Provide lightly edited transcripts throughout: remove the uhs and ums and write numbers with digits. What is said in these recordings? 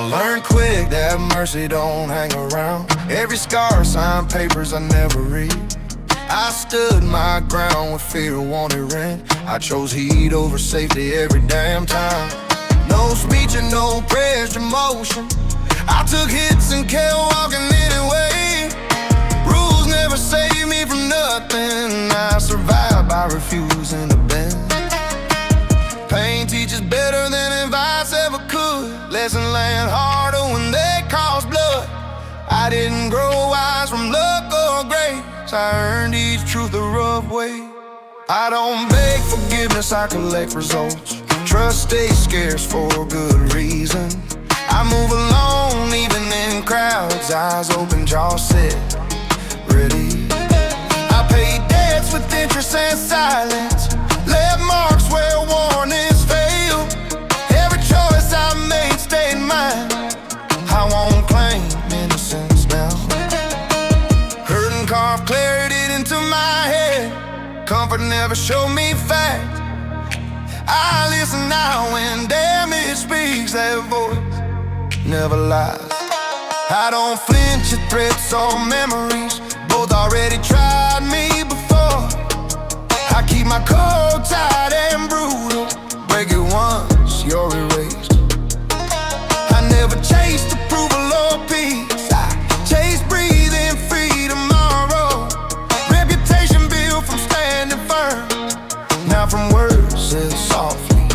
learned quick that mercy don't hang around. Every scar, signed papers I never read. I stood my ground when fear wanted rent. I chose heat over safety every damn time. No speech and no prayers to motion. I took hits and kept walking anyway. Rules never saved me from nothing. I survived by refusing to bend. Pain teaches better than advice ever could. Lessons land harder when they cost blood. I didn't grow wise from luck or grace. I earned each truth the rough way. I don't beg forgiveness, I collect results. Trust stays scarce for a good reason. I move alone even in crowds, eyes open, jaw set, ready. I pay debts with interest and silence. Left marks where warnings fail. Every choice I made stayed mine. I won't claim innocence now. Hurt and carved clarity into my head. Comfort never showed me fact. I listen now when damage speaks. That voice never lies. I don't flinch at threats or memories. Both already tried me before. I keep my code tight and brutal. Break it once, you're erased. I never chased approval or peace. I chase breathing free tomorrow. Reputation built from standing firm, not from words said softly.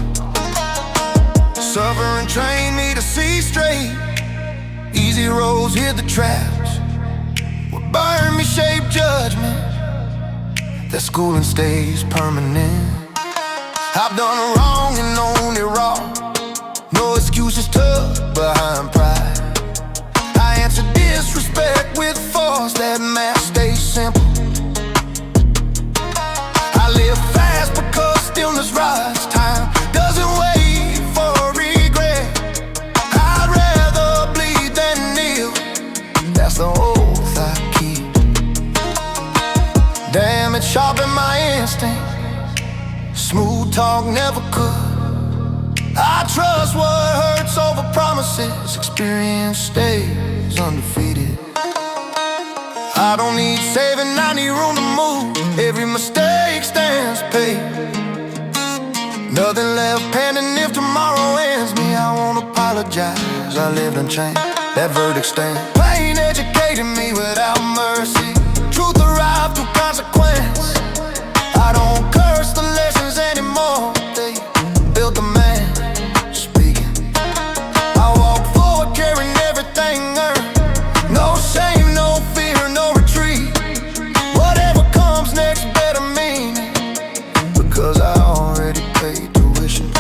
Suffering trained me to see straight. Easy roads hit the traps. What burned me shaped judgment. That schooling stays permanent. I've done wrong and known it wrong. No excuses tucked behind pride. I answer disrespect with force. That math stays simple. I live fast because stillness rides. Time doesn't wait for regret. I'd rather bleed than kneel. That's the oath I keep. Damn, it sharpened my instinct. Smooth talk never could. I trust what hurts over promises. Experience stays undefeated. I don't need saving, I need room to move. Every mistake stands paid. Nothing left pending if tomorrow ends me. I won't apologize, I lived unchanged. That verdict stands. Pain educated me without mercy. Truth arrived through consequence. I don't curse the lessons anymore. They built the man speaking. I walk forward carrying everything earned. No shame, no fear, no retreat. Whatever comes next better mean it, because I already paid tuition.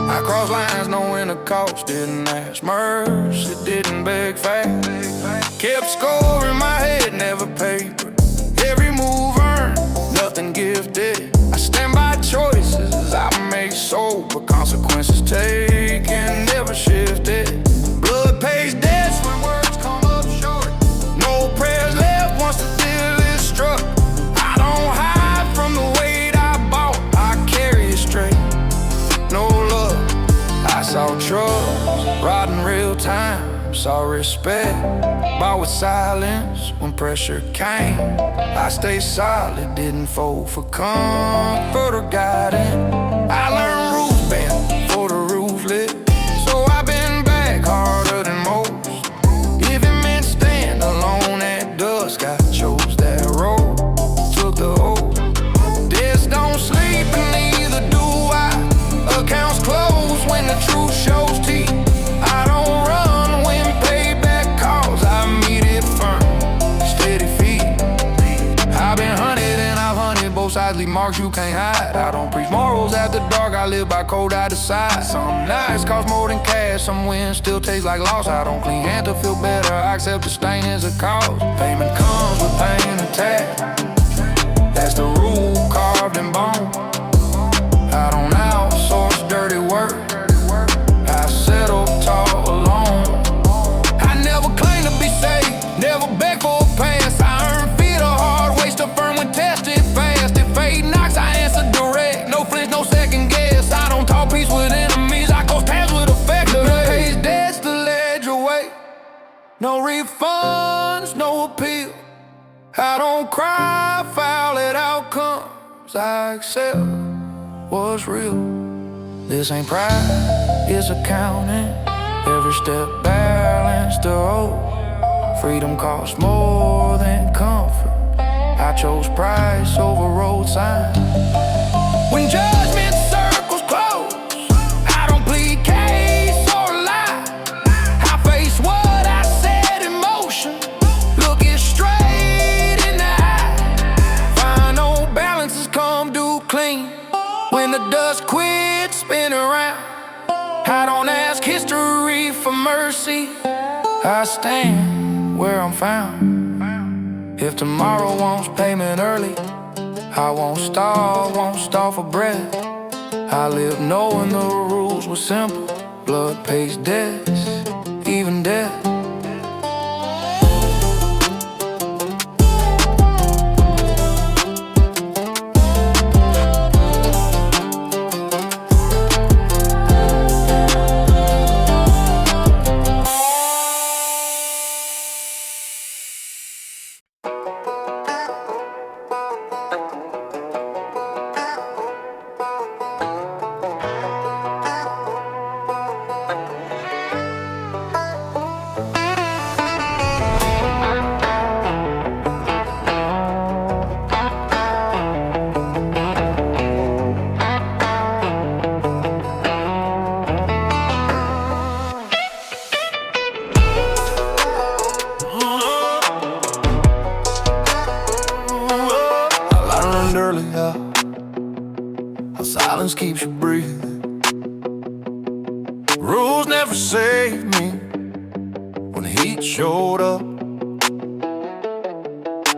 I crossed lines knowing the cost, didn't ask mercy, didn't beg fast. Kept score in my head, never paper. Every move earned, nothing gifted. I stand by choices I make sober, consequences taken, never shifted. Blood pays debts when words come up short. No prayers left once the deal is struck. I don't hide from the weight I bought, I carry it straight. No love, I saw trust, rotting real time, saw respect, bought with silence when pressure came. I stayed solid, didn't fold for comfort or guidance. I learned rules bent for the roof lit, so I've been back harder than most. If it meant staying alone at dusk, I chose that road, took the oath. Debts don't sleep and neither do I. Accounts closed when the truth shows teeth. leave marks you can't hide. I don't preach morals after dark, I live by code I decide. Some nights cost more than cash, some wins still taste like loss. I don't clean hand to feel better, I accept the stain as a cause. Payment comes with pain and tax, that's the rule carved in bone. I don't outsource dirty work, I settle tall alone. I never claim to be safe, never beg for a pass. I earn feet or hard way, still firm when tested fast. If fate knocks, I answer direct, no flinch, no second guess. I don't talk peace with enemies, I cross paths with effective. Pays debts to ledger away, no refunds, no appeal. I don't cry foul at outcomes, I accept what's real. This ain't pride, it's accounting. Every step balanced the road. Freedom costs more than comfort, I chose price over road sign. When judgment circles close, I don't plead case or lie. I face what I set in motion, look it straight in the eye. Final balances come due clean when the dust quits spinning around. I don't ask history for mercy, I stand where I'm found. If tomorrow wants payment early, I won't starve for bread. I live knowing the rules were simple, blood pays debts, even death. Silence keeps you breathing. Rules never saved me when the heat showed up.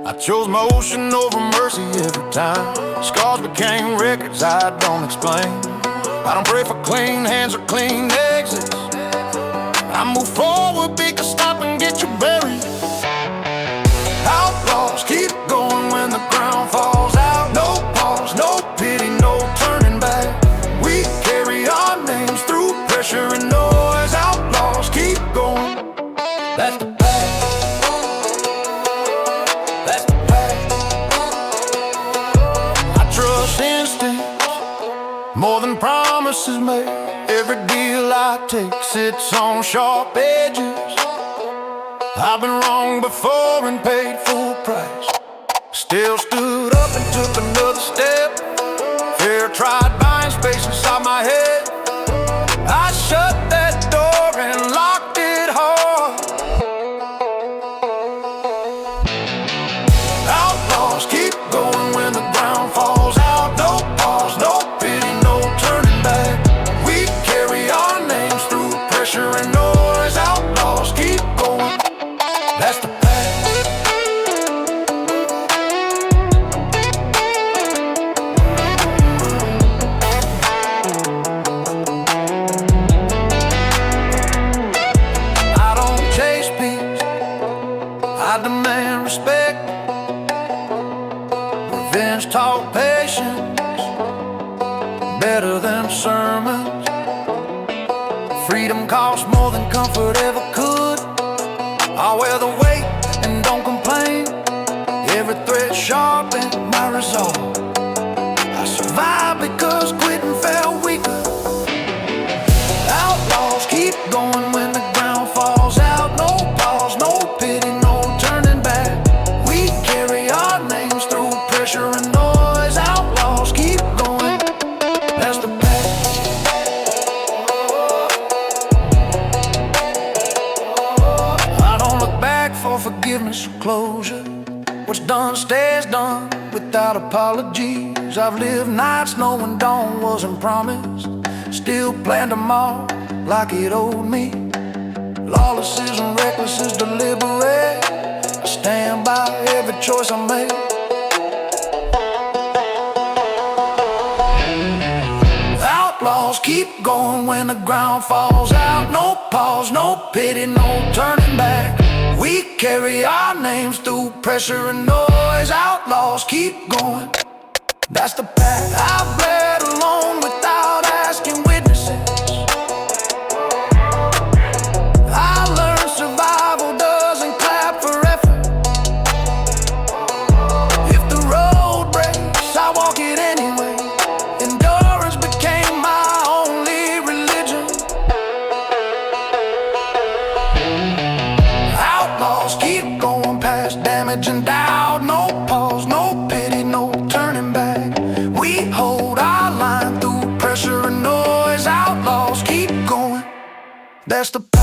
I chose motion over mercy every time. Scars became records I don't explain. I don't pray for clean hands or clean exits. I move forward because stop and get you buried. Outlaws keep going when the ground falls out. No pause, no pity, no turning back. We carry our names through pressure and noise. Outlaws keep going. That's the path. That's the path. I trust instincts more than promises made. Every deal I take sits on sharp edges. I've been wrong before and paid full price. Still stood up and took another step. Fear tried buying space inside my head. I shut that door and locked it hard. Outlaws keep going when the ground falls out. No pause, no pity, no turning back. We carry our names through pressure and noise. Outlaws keep going. That's the path. I don't chase peace, I demand respect. Revenge taught patience better than sermons. Freedom costs more than comfort ever could. I wear the weight and don't complain. Every thread sharpened my resolve. I survived because quitting felt weaker. Outlaws keep going when the ground falls out. No pause, no pity, no turning back. We carry our names through pressure and noise. Outlaws keep going. That's the path. For forgiveness or closure, what's done stays done without apology. years I've lived nights knowing dawn wasn't promised. Still plan tomorrow like it owed me. Lawless and reckless is deliberate. I stand by every choice I make. Outlaws keep going when the ground falls out. No pause, no pity, no turning back. We carry our names through pressure and noise. Outlaws keep going, that's the path. I've bled alone without asking witnesses. I learned survival doesn't clap for effort. If the road breaks, I walk it anyway. Endurance became my only religion. Outlaws keep going past damage and doubt. No pause, no pity, no turning back. We hold our line through pressure and noise. Outlaws keep going, that's the path.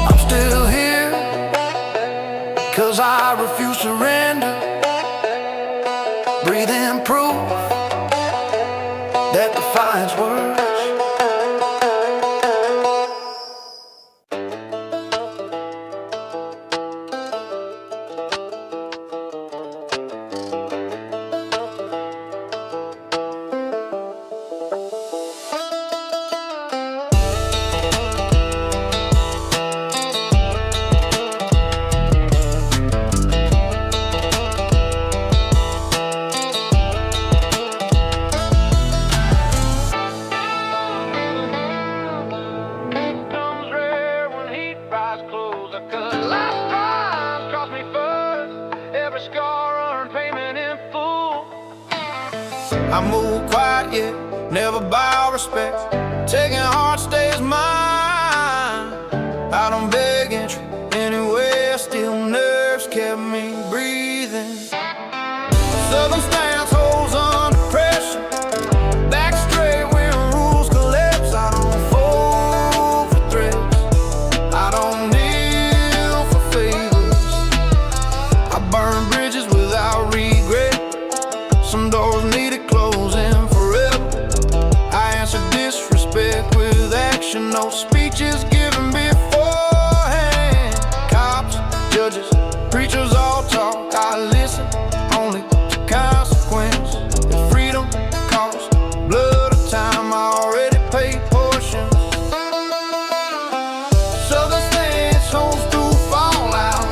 I'm still here, 'cause I refuse to surrender. Breathing proof that defiance works. I move quiet, yet never bow respect. Taking heart stays mine. I don't beg entry anywhere. Still nerves kept me breathing. Southern stance holds under pressure. Back straight when rules collapse. I don't fold for threats. I don't kneel for favors. I burn bridges without regret. Some doors needed closing forever. I answer disrespect with action. No speeches given beforehand. Cops, judges, preachers all talk. I listen only to consequence. If freedom costs blood or time, I already paid portions. Southern stance holds through fallout.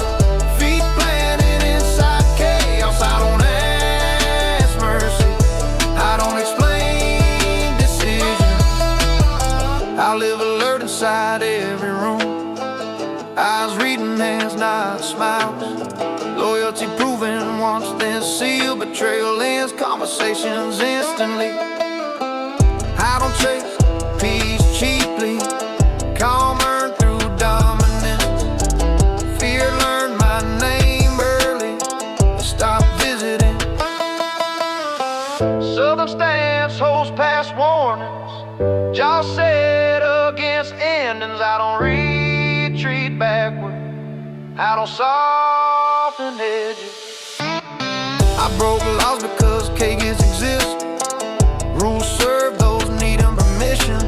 Feet planted inside chaos. I don't ask mercy. I don't explain decisions. I live alert inside every room. Eyes reading hands, not smiles. Loyalty proven once, then sealed. Betrayal ends conversations instantly. I don't chase peace cheaply. Calm earned through dominance. Fear learned my name early. Stop visiting. Southern stance holds past warnings. Jaw set against endings. I don't retreat backward. I don't soften edges. I broke laws because cages exist. Rules serve those needing permission.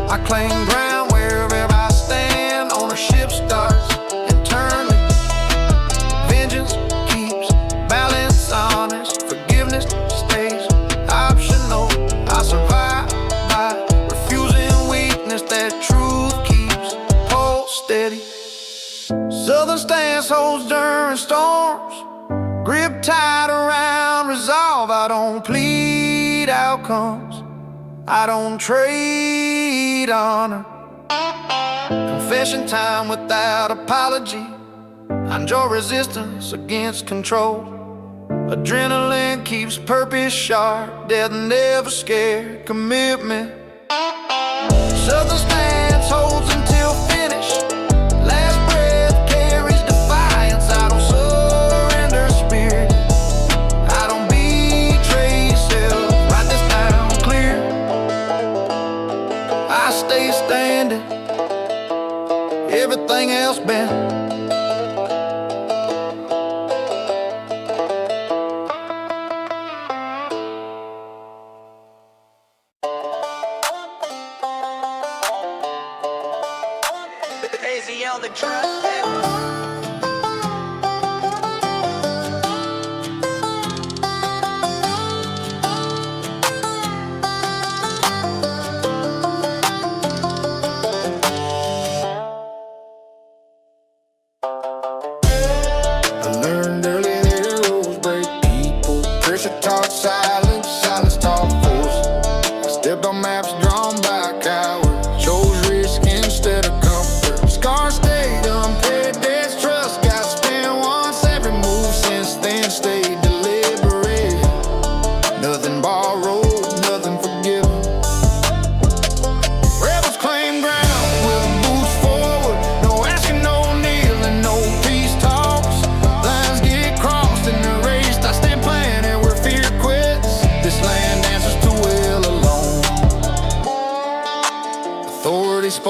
I claim ground wherever I stand. Ownership starts internally. Vengeance keeps balance honest. Forgiveness stays optional. I survive by refusing weakness. That truth keeps pulse steady. Southern stance holds during storms. Grip tight around resolve. I don't plead outcomes. I don't trade honor. Confession time without apology. I enjoy resistance against control. Adrenaline keeps purpose sharp. Death never scared. Commitment. Southern stance holds until finish. Last breath carries defiance. I don't surrender spirit. I don't betray self. Write this down clear.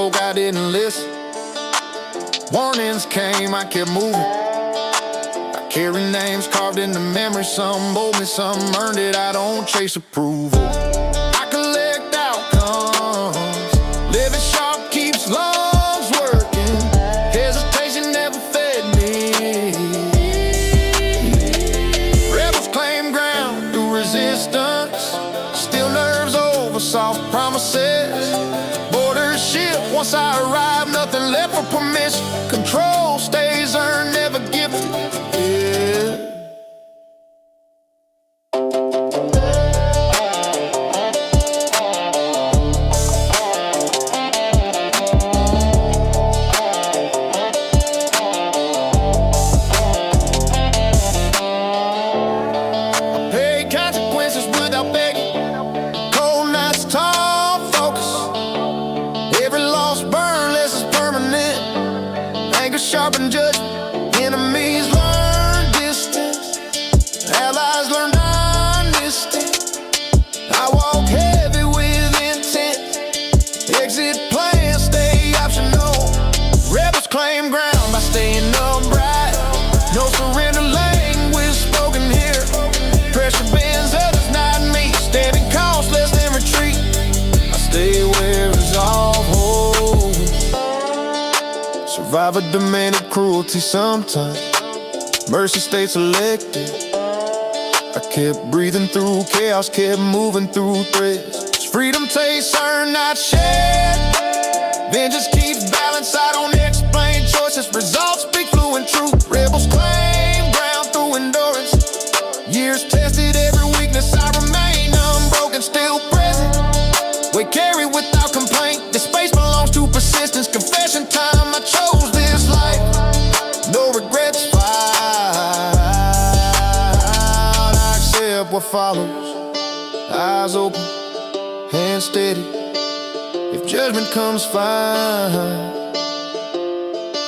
folk, I didn't listen. Warnings came, I kept moving. I carry names carved into memory. Some bold me, some earned it. I don't chase approval, I collect outcomes. Living sharp keeps lungs working. Hesitation never fed me. Rebels claim ground through resistance. Still nerves over soft promises. Borders shift once I arrive. Nothing left for permission. Control stays earned, never gifted. Yeah. Sharpen judgment, enemies learn distance, allies learn honesty. I walk heavy with intent, exit plans stay optional. Rebels claim ground by staying upright. No surrender language spoken here. Pressure bends others, not me. Standing cost less than retreat. I stay where resolve holds. Survivor demanded cruelty sometimes. Mercy stayed selective. I kept breathing through chaos, kept moving through threads. Freedom tastes earned, not shared. Vengeance keeps balance, I don't explain choices. Results speak fluent truth. Rebels claim ground through endurance. Years tested every weakness, I remain unbroken, still present. We carry without complaint. This space belongs to persistence. Confession time, I chose this life. No regrets filed. I accept what follows. Eyes open, hands steady. If judgment comes, fine.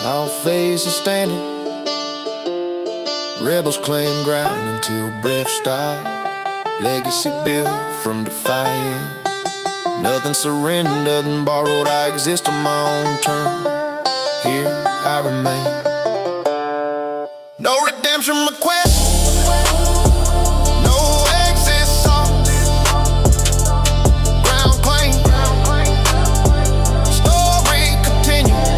I'll face it standing. Rebels claim ground until breath stops. Legacy built from defiance. Nothing surrendered, nothing borrowed. I exist on my own terms. Here I remain. No redemption request. No exit song. Ground claim. Story continues.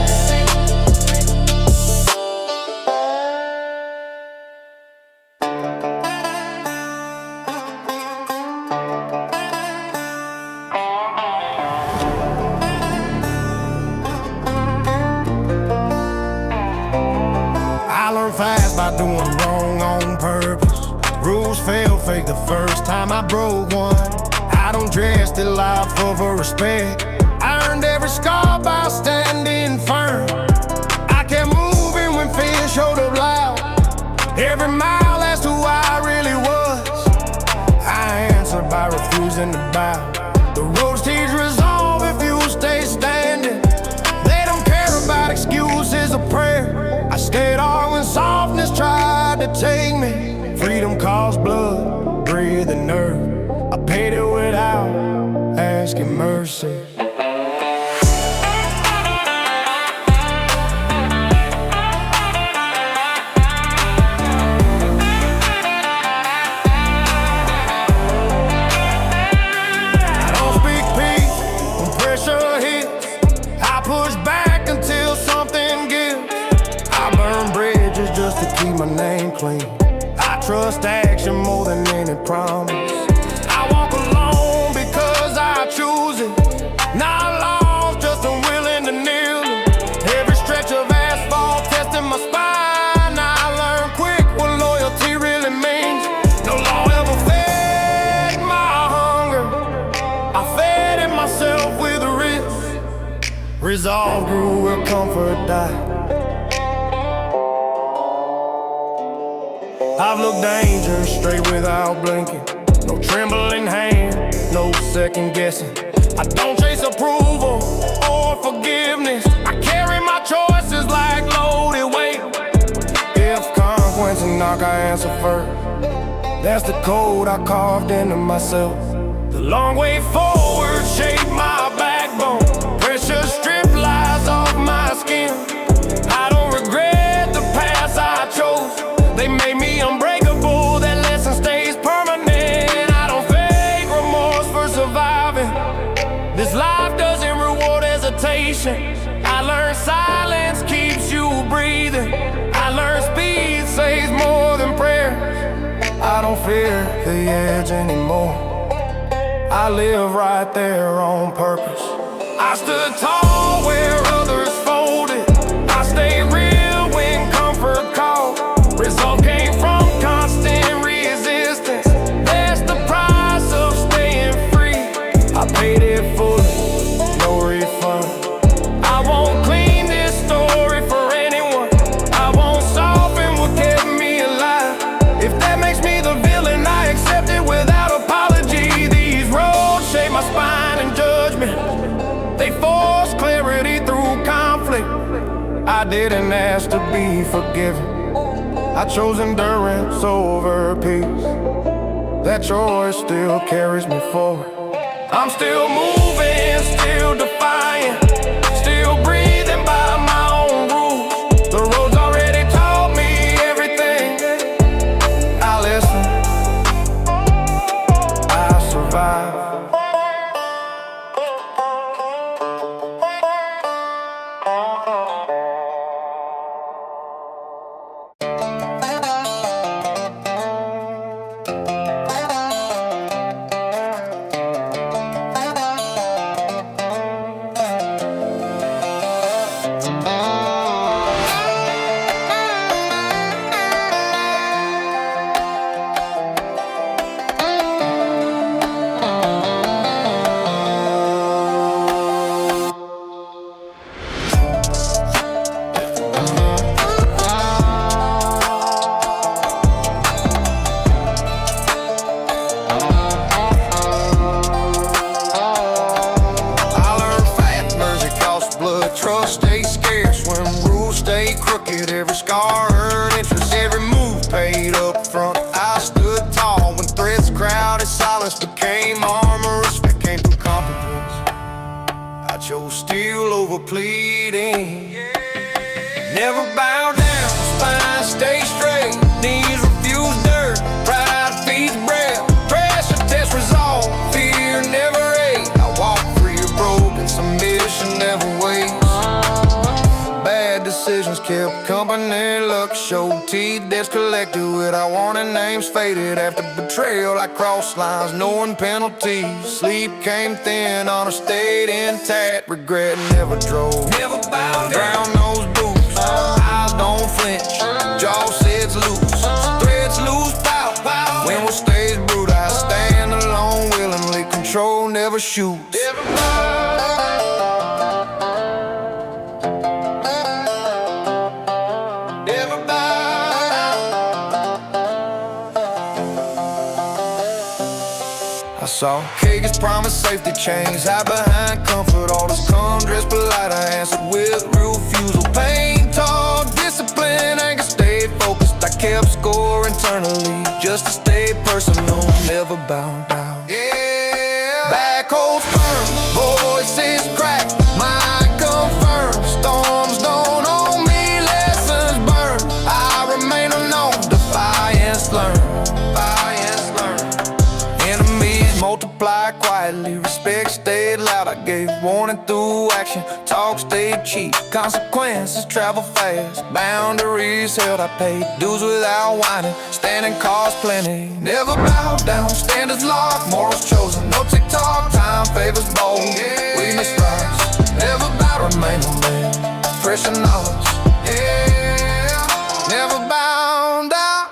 Fast by doing wrong on purpose. Rules fail fake the first time I broke one. I don't dress the life over respect. I earned every scar by standing firm. I kept moving when fear showed up loud. Every mile asked who I really was. I answered by refusing to bow. The roads teach resolve if you stay standing. They don't care about excuses or prayer. I stayed on when softness tried to take me. Freedom costs blood, breathing nerve. I paid it without asking mercy. I don't speak peace when pressure hits. I push back until something gives. I burn bridges just to keep my name clean. I trust action more than any promise. I walk alone because I choose it. Not lost, just unwilling to kneel. Every stretch of asphalt testing my spine. I learned quick what loyalty really means. No law ever fed my hunger. I fed it myself with a risk. Resolve grew where comfort died. I've looked danger straight without blinking. No trembling hand, no second guessing. I don't chase approval or forgiveness. I carry my choices like loaded weight. If consequences knock, I answer first. That's the code I carved into myself. The long way forward shaped my backbone. Pressure stripped like don't fear the edge anymore. I live right there on purpose. I stood tall where others folded. I stayed real when comfort called. Result came from constant resistance. That's the price of staying free. I paid it fully, no refund. I won't clean this story for anyone. I won't soften what kept me alive. If that makes me the villain, I accept it without apology. These roads shape my spine and judgment. They force clarity through conflict. I didn't ask to be forgiven. I chose endurance over peace. That choice still carries me forward. I'm still moving, still defiant, still breathing by my own rules. The road's already taught me everything. I listen, I survive. Faded after betrayal, I crossed lines, knowing penalties. Sleep came thin on a state intact. Regret never drove, never bowed down those boots. Eyes don't flinch, jaw sits loose, threads lose power. When what stays brute, I stand alone, willingly control, never shoot. Saw Kagan's promise, safety chains, hide behind comfort. All this calm, dressed polite, I answered with refusal. Pain, tall, discipline, anger, stayed focused. I kept score internally, just to stay personal, never bound down. Yeah, back holds firm, voices crack, mind confirmed. Storms don't own me, lessons burn. I remain unknown, defiance learned. Multiply quietly, respect stayed loud. I gave warning through action, talk stayed cheap. Consequences travel fast, boundaries held. I paid dues without whining, standing cost plenty. Never bowed down, standards locked, morals chosen. No tick-tock, time favors bold. Weakness rise, never bow, remain a man. Fresh knowledge, yeah, never bound down.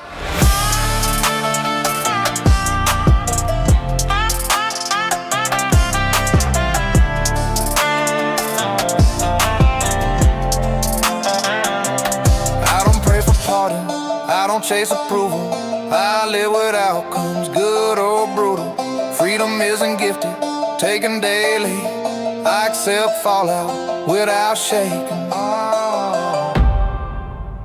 I don't chase approval, I live with outcomes, good or brutal. Freedom isn't gifted, taken daily. I accept fallout without shaking.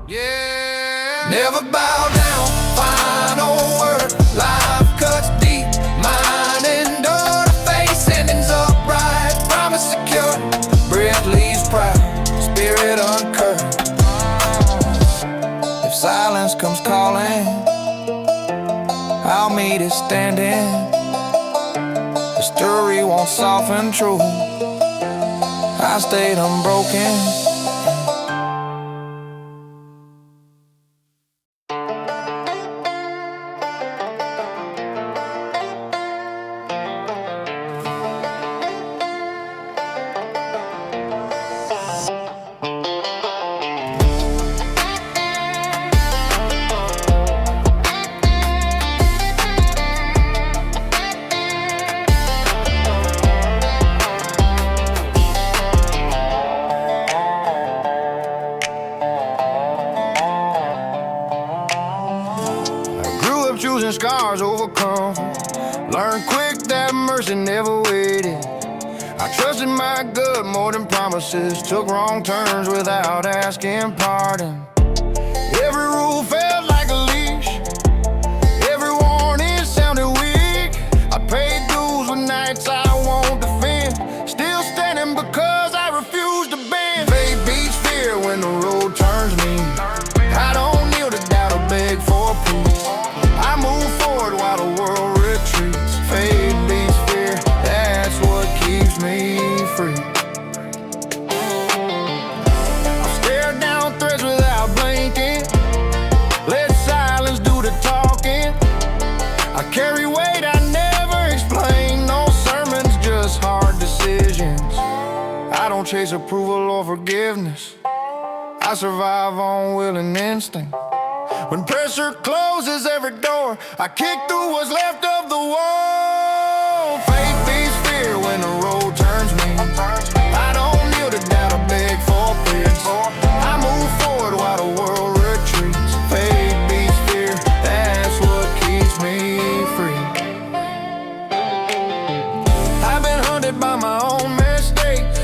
Yeah, never bow down, final word. Life cuts deep, mind endure. Face endings upright, promise secure. Breath leaves proud, spirit uncurved. Silence comes calling, I'll meet it standing. The story won't soften true, I stayed unbroken. I'm choosing scars over comfort. Learned quick that mercy never waited. I trusted my gut more than promises. Took wrong turns without asking pardon. Every rule felt like a leash. Every warning sounded weak. I paid dues with nights I won't defend. Still standing because I refuse to bend. Faith beats fear when the road turns mean. I don't kneel to doubt or beg for peace. I move forward while the world retreats. Faith beats fear, that's what keeps me free. I've stared down threads without blinking. Let silence do the talking. I carry weight I never explain. No sermons, just hard decisions. I don't chase approval or forgiveness. I survive on will and instinct. When pressure closes every door, I kick through what's left of the wall. Faith beats fear when the road turns me. I don't kneel to doubt or beg for peace. I move forward while the world retreats. Faith beats fear, that's what keeps me free. I've been hunted by my own mistakes.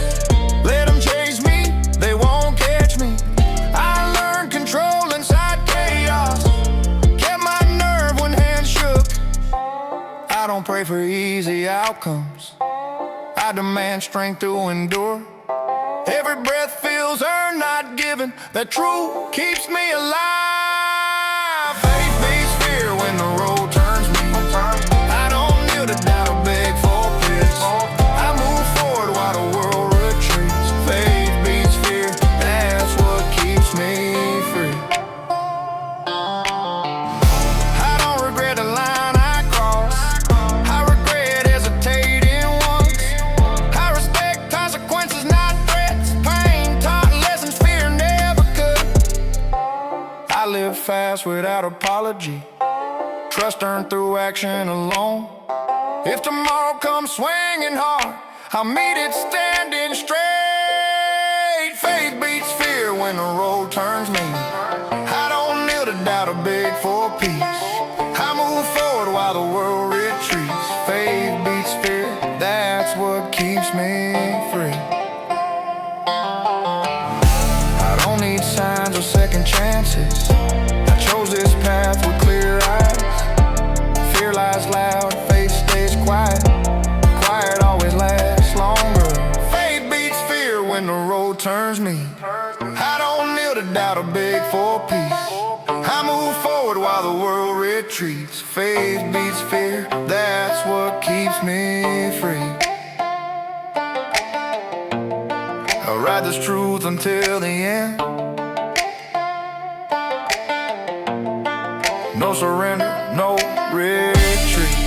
Let them chase me, they won't catch me. I learned control inside chaos. Kept my nerve when hands shook. I don't pray for easy outcomes. I demand strength to endure. Every breath feels earned, not given. That truth keeps me alive. Faith beats fear when the road turns me. I don't kneel to doubt or beg for peace. I move forward while the world retreats. Faith beats fear, that's what keeps me free. I don't regret a line I crossed. I regret hesitating once. I respect consequences, not threats. Pain taught lessons fear never could. I live fast without apology. Trust earned through action alone. If tomorrow comes swinging hard, I'll meet it standing straight. Faith beats fear when the road turns me. I don't kneel to doubt or beg for peace. I move forward while the world retreats. Faith beats fear, that's what keeps me free. I don't need signs or second chances. I chose this path with clear eyes. Fear lies loud, faith stays quiet. Quiet always lasts longer. Faith beats fear when the road turns me. I don't kneel to doubt or beg for peace. I move forward while the world retreats. Faith beats fear, that's what keeps me free. I'll ride this truth until the end. No surrender, no retreat.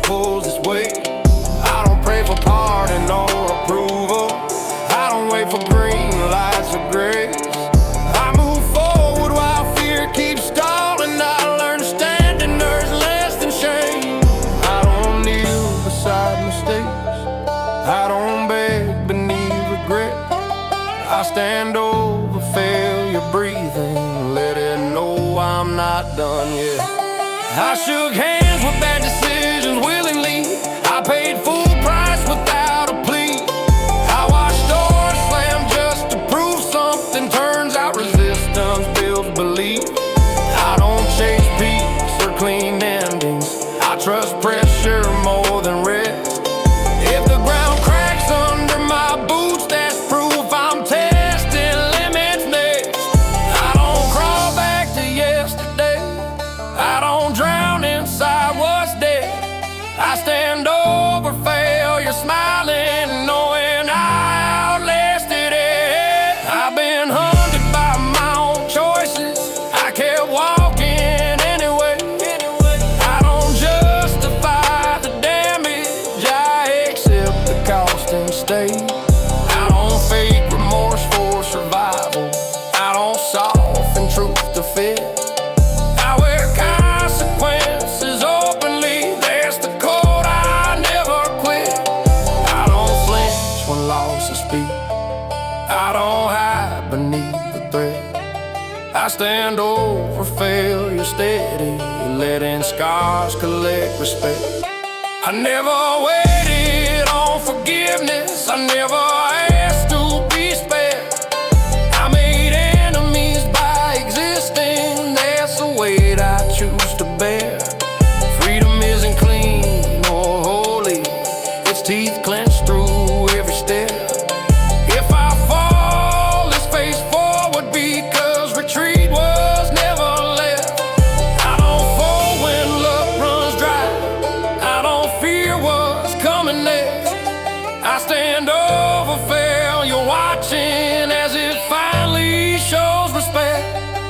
Pulls its weight. I don't pray for pardon or approval. I don't wait for green lights or grace. I move forward while fear keeps stalling. I learn to stand and there's less than shame. I don't kneel beside mistakes. I don't beg beneath regret. I stand over failure breathing. Let it know I'm not done yet. I shook hands with bad decisions willingly. I paid full price without a plea. I watched doors slam just to prove something. Turns out resistance builds belief. I don't chase peace or clean endings. I trust pressure more than rest. If the ground cracks under my boots, that's proof I'm testing limits next. I I stand over failure steady, letting scars collect respect. I never waited on forgiveness, I never asked to be spared. I made enemies by existing, that's the weight I choose to bear. Freedom isn't clean or holy, its teeth clenched through every step. If I fall, it's face forward because retreat was never left. I don't fall when luck runs dry, I don't fear what's coming next. I stand over failure watching as it finally shows respect.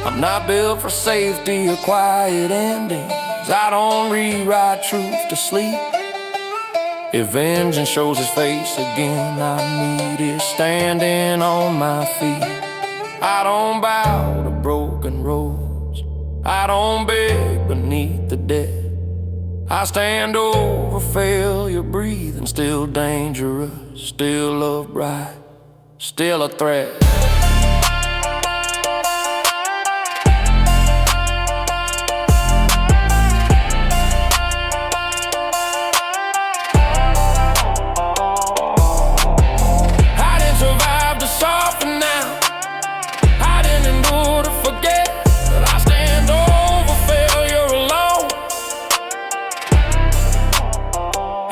I'm not built for safety or quiet endings, I don't rewrite truth to sleep. If vengeance shows its face again, I need it standing on my feet. I don't bow to broken roads, I don't beg beneath the dead. I stand over failure, breathing, still dangerous, still upright, still a threat.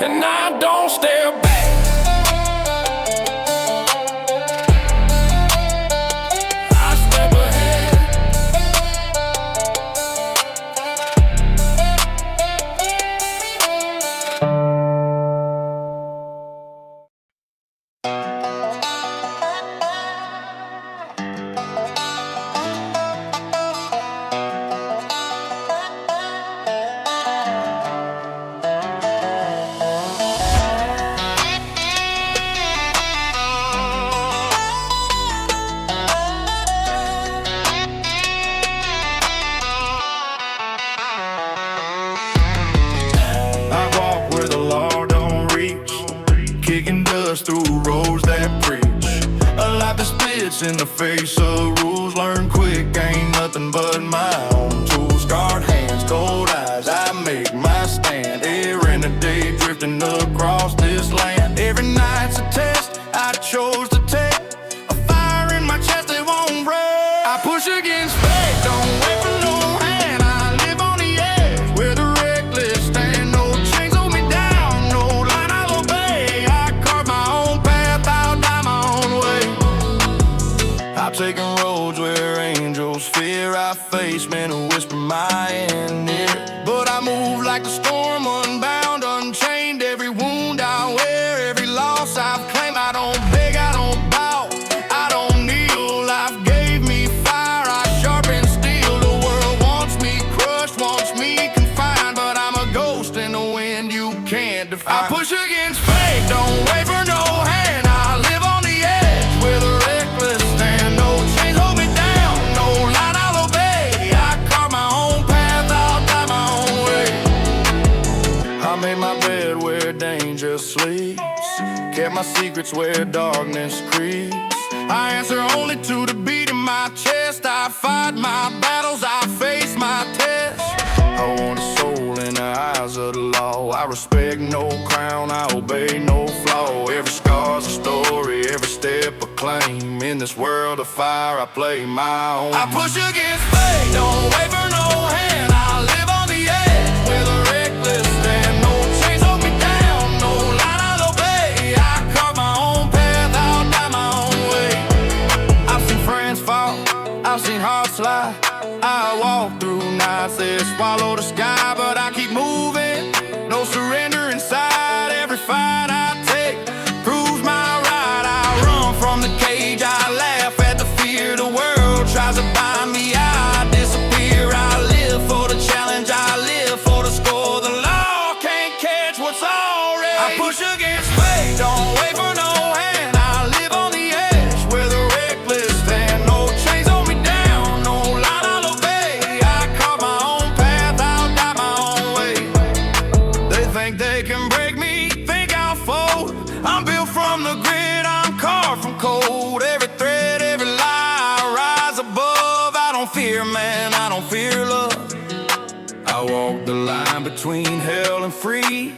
And I don't stare back. I step ahead. Through roads that preach a life that spits in the face of rules. Learn quick, ain't nothing but my own tools. Scarred hands, cold eyes, I make my stand. Air in the day, drifting across this land. Every night's a test, I chose to take. A fire in my chest, it won't break. I push against fate, don't wait for no hand. I live on the edge, where the reckless stand. No chains hold me down, no line I'll obey. I carve my own path, I'll die my own way. I've taken roads where angels fear. I face men who whisper my end near. But I move like the storm, unbound, unchained. Every wound I wear, every loss I've claimed. I don't beg, I don't bow, I don't kneel. Life gave me fire, I sharpen steel. The world wants me crushed, wants me confined, but I'm a ghost in the wind you can't define. I push against fate, don't wait for no hand. I live on the edge where the reckless stand. No chains hold me down, no line I'll obey. I carve my own path, I'll die my own way. I made my bed where danger sleeps, kept my secrets where darkness creeps. I answer only to the beat in my chest. I fight my battles, I face my tests. I want a soul in the eyes of the law. I respect no crown, I obey no flaw. Every scar's a story, every step a claim. In this world of fire, I play my own. I push against fate, don't wait for no hand. I live on the edge where the reckless stand. No chains hold me down, no line I'll obey. I carve my own path, I'll die my own way. I've seen friends fall, I've seen hearts lie. I walk through nights that swallow the sky, but I keep moving, no surrender inside. Every fight I take proves my right. I run from the cage, I laugh at the fear. The world tries to bind me, I disappear. I live for the challenge, I live for the score. The law can't catch what's already. I push against fate, don't wait for no hand. I live on the edge where the reckless stand. No chains hold me down, no line I'll obey. I carve my own path, I'll die my own way. I walk the line between hell and free,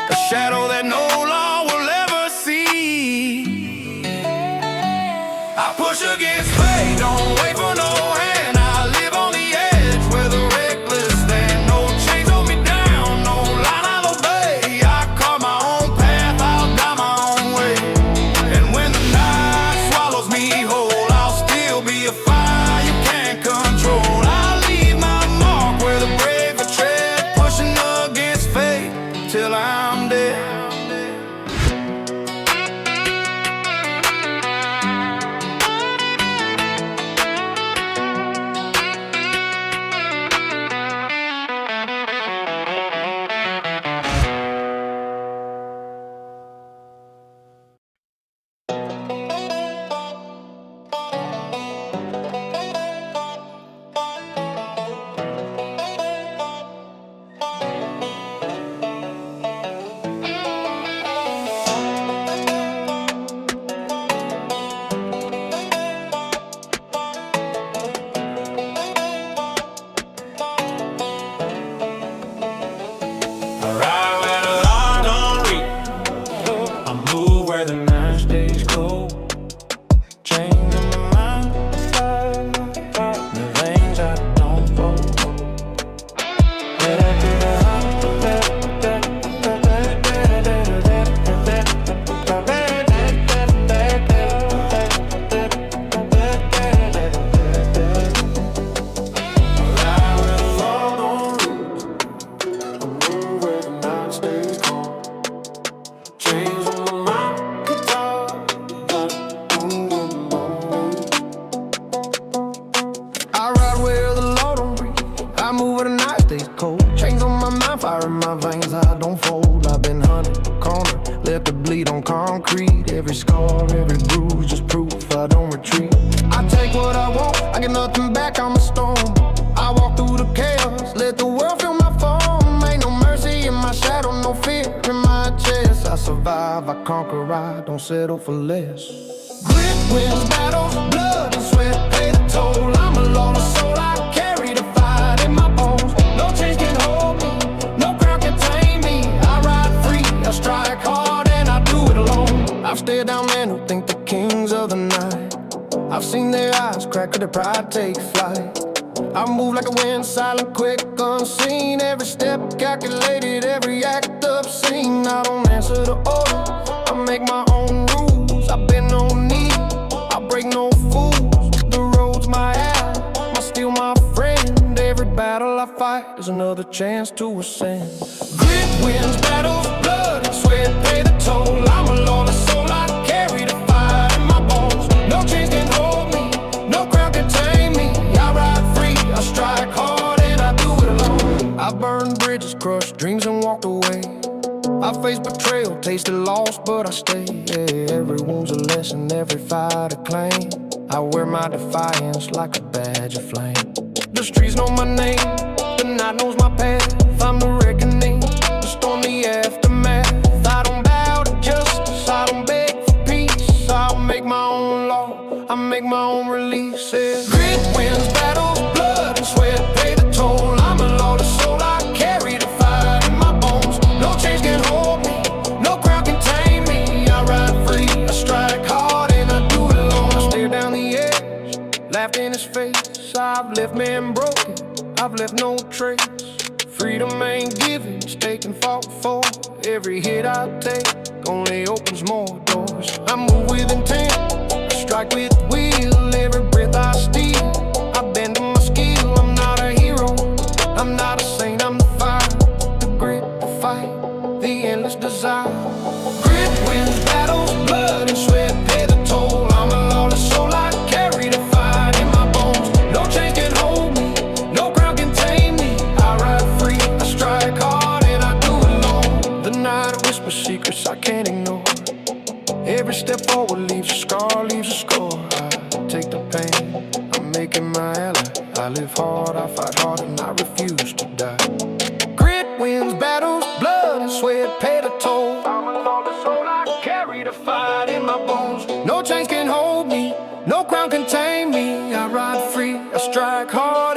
a shadow that no law will ever see. I push against fate, don't wait for no hand. I live on the edge where the reckless stand. No chains hold me down, no line I'll obey. I carve my own path, I'll die my own way. And when the night swallows me whole, I'll still be a fire you can't control. I'll leave my mark where the brave are tread, pushing against fate till I'm dead. Settle for less. Grit wins battles, blood and sweat pay the toll. I'm a lawless soul, I carry the fight in my bones. No chains can hold me, no crowd can tame me. I ride free, I strike hard and I do it alone. I've stared down men who think they're kings of the night. I've seen their eyes crack or their pride take flight. I move like a wind, silent, quick, unseen. Every step calculated, every act obscene. I don't answer to orders, I make my own rules. I bend no knee, I break no fools. The road's my ally, my steel my friend. Every battle I fight is another chance to ascend. Grit wins battles, blood and sweat pay the toll. I'm a lawless soul, I carry the fire in my bones. No chains can hold me, no crowd can tame me. I ride free, I strike hard and I do it alone. I burned bridges, crushed dreams and walked away. I faced betrayal, tasted loss, but I stay. Yeah, every wound's a lesson, every fight a claim. I wear my defiance like a badge of flame. The streets know my name, the night knows my path. I'm the reckoning, the storm, the aftermath. I don't bow to justice, I don't beg for peace. I'll make my own law, I make my own releases. Grit wins battles, blood and sweat pay the toll. I'm a lawless soul, I carry the fire in my bones. No chains can hold me, no crowd can tame me. I ride free, I strike hard and I do it alone. I stare down the edge, laughed in his face. I've left men broken, I've left no trace. Freedom ain't given, it's taken, fought for. Every hit I take only opens more doors. I move with intent, I strike with will. Every breath I steal, I bend to my skill. I'm not a hero, I'm not a saint, I'm the fire. The grit, the fight, the endless desire. Grit wins battles, blood and sweat pay the toll. I'm a lawless soul, I carry the fire in my bones. No chains can hold me, no crowd can tame me. I ride free, I strike hard and I do it alone. The night whispers secrets I can't ignore. Every step forward leaves a scar, leaves a score. I take the pain, I'm making my ally. I live hard, I fight hard and I refuse to die. Grit wins battles, blood and sweat pay the toll. I'm a lawless soul, I carry the fight in my bones. No chains can hold me, no crown can tame me. I ride free, I strike hard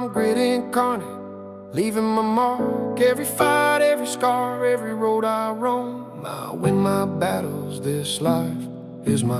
I'm grit incarnate, leaving my mark. Every fight, every scar, every road I roam, I win my battles. This life is my